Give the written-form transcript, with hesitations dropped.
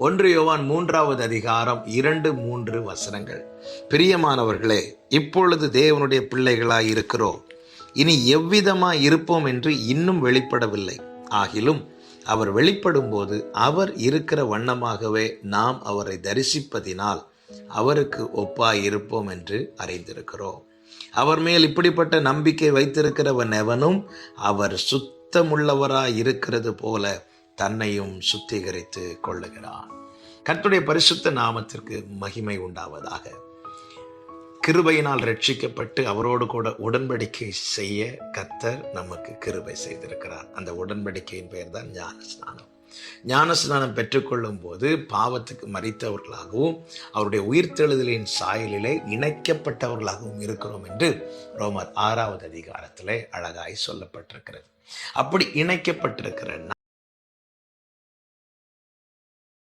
1 யோவான் 3வது அதிகாரம் 2, 3 வசனங்கள். பிரியமானவர்களே, இப்பொழுது தேவனுடைய பிள்ளைகளாய் இருக்கிறோம். இனி எவ்விதமாய் இருப்போம் என்று இன்னும் வெளிப்படவில்லை. ஆகிலும் அவர் வெளிப்படும் போது அவர் இருக்கிற வண்ணமாகவே நாம் அவரை தரிசிப்பதினால் அவருக்கு ஒப்பாய் இருப்போம் என்று அறிந்திருக்கிறோம். அவர் மேல் இப்படிப்பட்ட நம்பிக்கை வைத்திருக்கிறவன் எவனும் அவர் சுத்தமுள்ளவராய் இருக்கிறது போல தன்னையும் சுத்திகரித்து கொள்ளுகிறான். கர்த்தருடைய பரிசுத்த நாமத்திற்கு மகிமை உண்டாவதாக. கிருபையினால் ரட்சிக்கப்பட்டு அவரோடு கூட உடன்படிக்கை செய்ய கர்த்தர் நமக்கு கிருபை செய்திருக்கிறார். அந்த உடன்படிக்கையின் பெயர் தான் ஞானஸ்நானம். ஞானஸ்நானம் பெற்றுக்கொள்ளும் போது பாவத்துக்கு மரித்தவர்களாகவும் அவருடைய உயிர்த்தெழுதலின் சாயலிலே இணைக்கப்பட்டவர்களாகவும் இருக்கிறோம் என்று ரோமர் 6வது அதிகாரத்திலே அழகாய் சொல்லப்பட்டிருக்கிறது. அப்படி இணைக்கப்பட்டிருக்கிற